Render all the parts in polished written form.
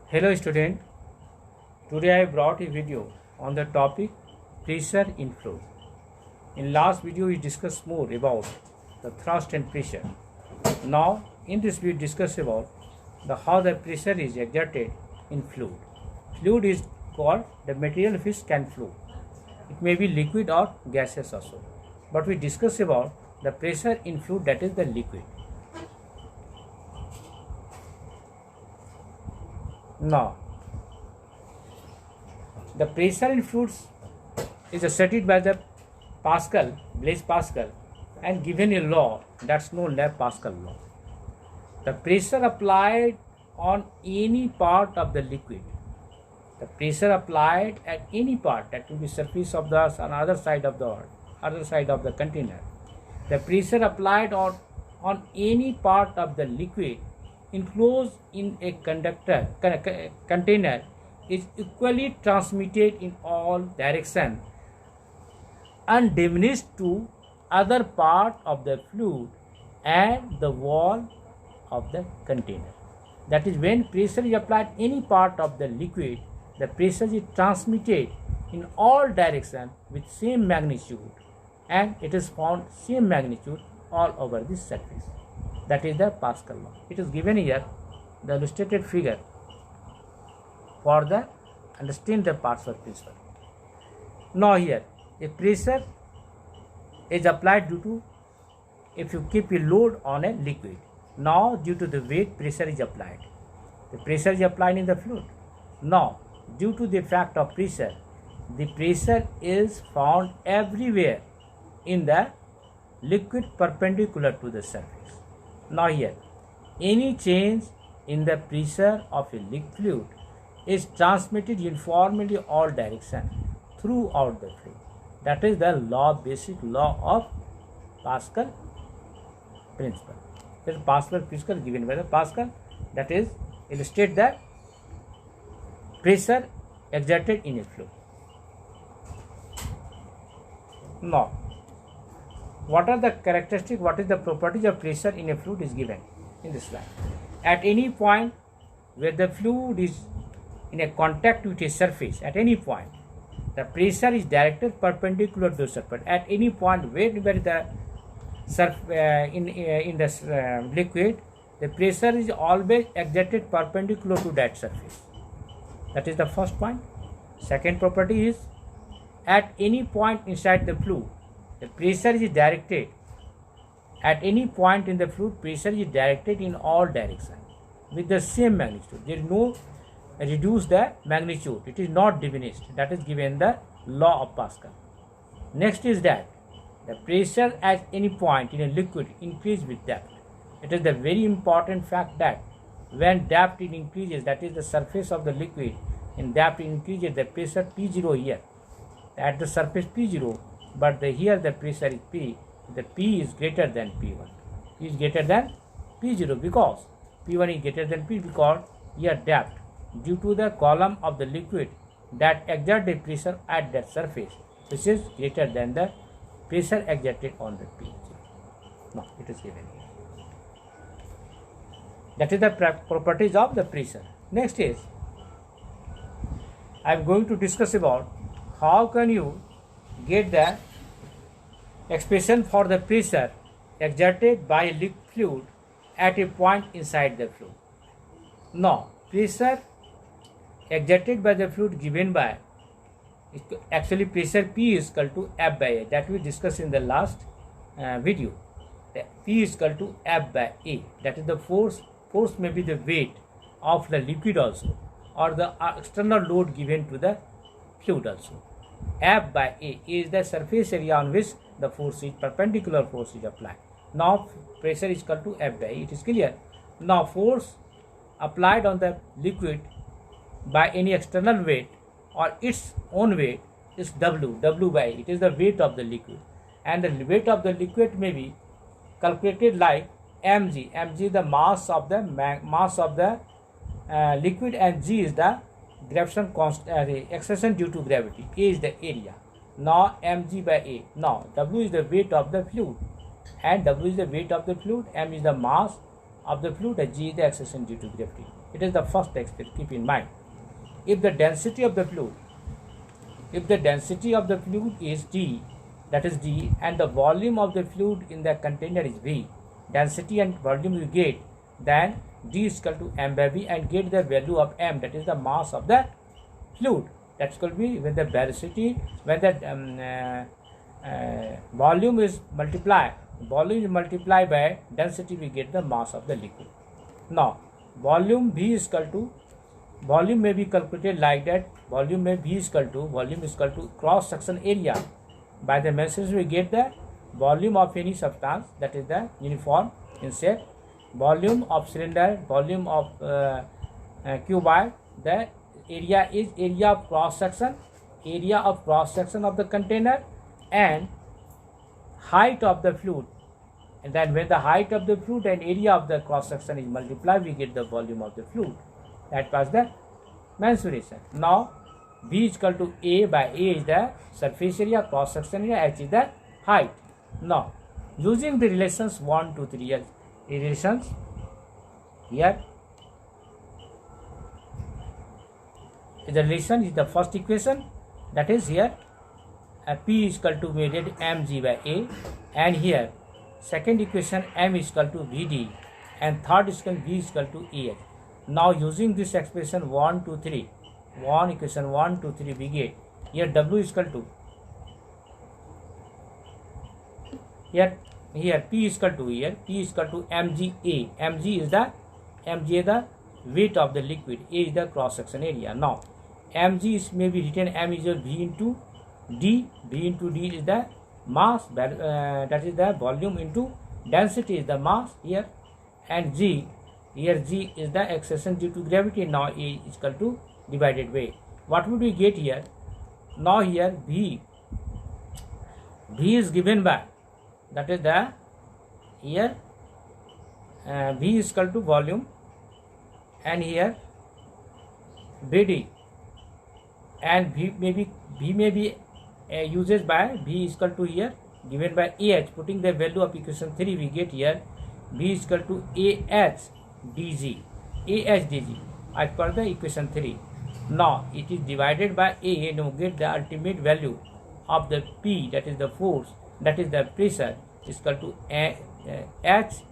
Hello student, today I brought a video on the topic pressure in fluid. In last video we discussed more about the thrust and pressure. Now in this we discuss about how the pressure is exerted in fluid. Fluid is called the material which can flow. It may be liquid or gaseous also. But we discuss about the pressure in fluid, that is the liquid. Now, the pressure in fluids is asserted by the Blaise Pascal, and given a law that's known as Pascal law. The pressure applied on any part of the liquid, the pressure applied at any part, that will be surface of the earth on other side of the earth, other side of the container, the pressure applied on any part of the liquid enclosed in a container is equally transmitted in all directions, undiminished to other part of the fluid and the wall of the container. That is, when pressure is applied any part of the liquid, the pressure is transmitted in all directions with same magnitude, and it is found same magnitude all over the surface. That is the Pascal law. It is given here, the illustrated figure, for the understand the Pascal principle. Now here, a pressure is applied due to, if you keep a load on a liquid. Now due to the weight, pressure is applied. The pressure is applied in the fluid. Now due to the effect of pressure, the pressure is found everywhere in the liquid perpendicular to the surface. Now here, any change in the pressure of a liquid fluid is transmitted uniformly all directions throughout the fluid. That is the basic law of Pascal principle. This Pascal principle given by the Pascal, that is illustrate the pressure exerted in a fluid. Now, what are the characteristics, what is the properties of pressure in a fluid is given in this slide. At any point where the fluid is in a contact with a surface, at any point, the pressure is directed perpendicular to the surface. At any point wherever the in the liquid, the pressure is always exerted perpendicular to that surface. That is the first point. Second property is, at any point inside the fluid, the pressure is directed, at any point in the fluid, pressure is directed in all directions with the same magnitude. There is no reduce the magnitude, it is not diminished. That is given the law of Pascal. Next is that the pressure at any point in a liquid increases with depth. It is the very important fact that when depth it increases, that is the surface of the liquid, in depth it increases, the pressure P0 here, at the surface P0, but here the pressure is P, the P is greater than P1. P is greater than P0 because P1 is greater than P, because here depth, due to the column of the liquid that exert the pressure at that surface, which is greater than the pressure exerted on the P0. No, it is given here. That is the properties of the pressure. Next is, I am going to discuss about how can you get the expression for the pressure exerted by a liquid fluid at a point inside the fluid. Now, pressure exerted by the fluid given by, actually pressure P is equal to F by A, that we discussed in the last video. P is equal to F by A, that is the force may be the weight of the liquid also, or the external load given to the fluid also. F by A is the surface area on which the force is, perpendicular force is applied. Now pressure is equal to F by A, it is clear. Now force applied on the liquid by any external weight or its own weight is W by A. It is the weight of the liquid, and the weight of the liquid may be calculated like mg. Mg is the mass of the liquid, and g is the gravitational constant, acceleration due to gravity. A is the area. Now mg by A. Now W is the weight of the fluid, and W is the weight of the fluid, m is the mass of the fluid, and g is the acceleration due to gravity. It is the first expression, keep in mind. If the density of the fluid is D, that is D, and the volume of the fluid in the container is V, density and volume you get, then D is equal to m by V, and get the value of m, that is the mass of the fluid. That could be when the velocity, when the volume is multiplied by density, we get the mass of the liquid. Now volume V is equal to, volume may be calculated like that. Volume is equal to cross section area. By the measures we get the volume of any substance, that is the uniform in shape, volume of cylinder, volume of cuboid. The area is area of cross section of the container, and height of the fluid. And then when the height of the fluid and area of the cross section is multiplied, we get the volume of the fluid. That was the mensuration. Now V is equal to A by A is the surface area, cross section area, H is the height. Now using the relations 1, 2, 3 relations here, the relation is the first equation, that is here P is equal to weighted mg by A, and here second equation m is equal to Vd, and third equation V is equal to Ah. Now using this expression equation 1, 2, 3, we get here W is equal to, here P is equal to mg. Mg is the weight of the liquid, A is the cross section area. Now mg is may be written, m is V into D, V into D is the mass, that is the volume, into density is the mass here, and G, here G is the acceleration due to gravity. Now A is equal to divided by, what would we get here? Now here V is given by, that is the here V is equal to volume, and here Vd, and V may be uses by V is equal to here given by AH. Putting the value of equation 3, we get here V is equal to AH dg, as per the equation 3. Now it is divided by A, and we get the ultimate value of the P, that is the force, that is the pressure, is equal to HGH,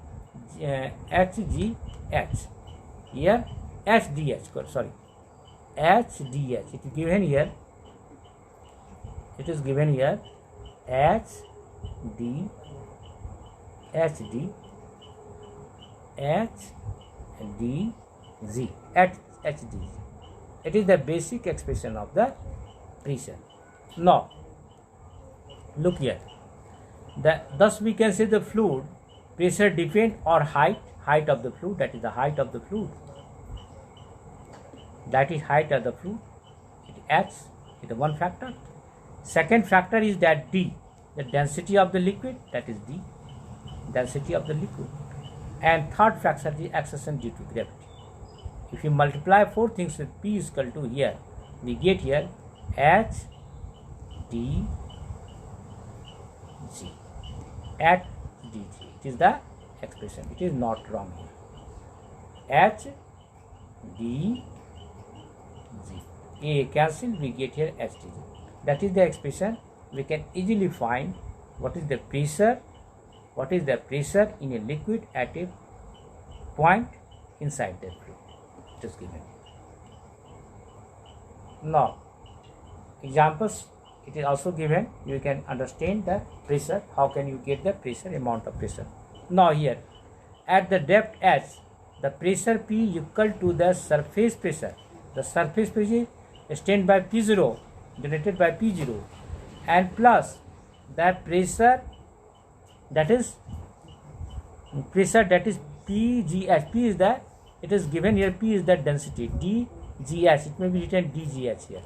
here HDH, sorry, HDH. It is given here HD, HDZ, HDZ. It is the basic expression of the pressure. Now look here, thus we can say the fluid pressure depend on height of the fluid, that is the height of the fluid, It H is the one factor. Second factor is that D, the density of the liquid, that is D, density of the liquid. And third factor is acceleration due to gravity. If you multiply four things with P is equal to, here we get here H D G, at dg. It is the expression, it is not wrong here. H D G, A cancel, we get here H D G. That is the expression. We can easily find what is the pressure in a liquid at a point inside the fluid. It is given. Now examples, it is also given. You can understand the pressure. How can you get the pressure, amount of pressure? Now here at the depth H, the pressure P equal to the surface pressure. The surface pressure is stand by P0, generated by P0, and plus the pressure that is PGH. P is the, it is given here, P is the density, DGH. It may be written DGH here.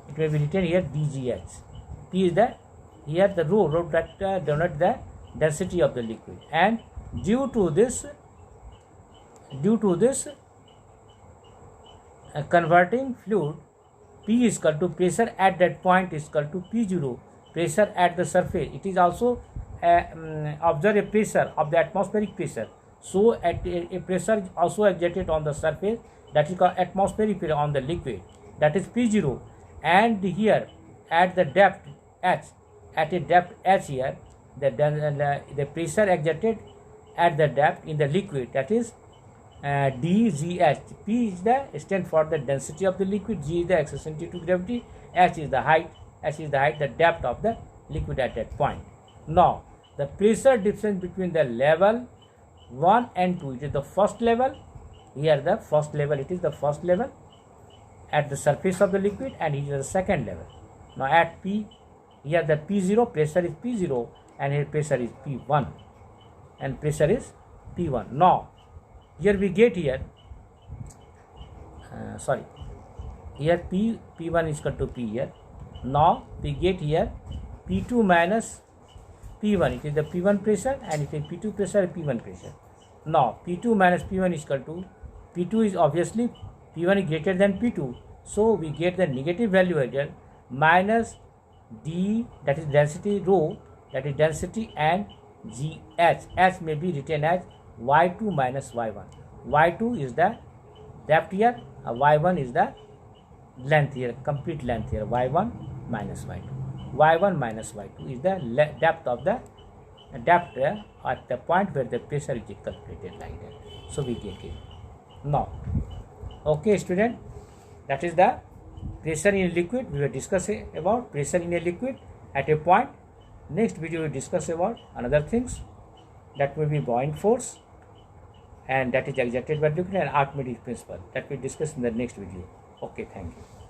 It may be written here DGH. P is the, here the rho that denotes the density of the liquid, and due to this converting fluid, P is equal to pressure at that point is equal to P0, pressure at the surface. It is also observe a pressure of the atmospheric pressure. So at a pressure is also exerted on the surface, that is called atmospheric pressure on the liquid, that is P0. And here at the depth h, at a depth h here, the pressure exerted at the depth in the liquid, that is dgh. P is the stand for the density of the liquid, g is the acceleration to gravity, h is the height, the depth of the liquid at that point. Now the pressure difference between the level 1 and 2, it is the first level. Here the first level, it is the first level at the surface of the liquid, and here is the second level. Now at P, here the P0, pressure is P0, and here pressure is P1, and pressure is P1. Now here we get here, here P1 is equal to P here. Now we get here P2 minus P1, it is the P1 pressure, and it is P2 pressure, P1 pressure. Now P2 minus P1 is equal to, P2 is obviously, P1 is greater than P2, so we get the negative value here, minus D, that is density, rho, that is density, and GH. H may be written as Y2 minus Y1. Y2 is the depth here, Y1 is the length here, complete length here, Y1 minus Y2. Y1 minus Y2 is the depth of the depth at the point where the pressure is calculated like that. So we get it. Now, okay student, that is the pressure in a liquid. We will discuss about pressure in a liquid at a point. Next video we will discuss about another things, that will be buoyant force, and that is exerted by liquid, and Archimedes principle, that we will discuss in the next video. Okay, thank you.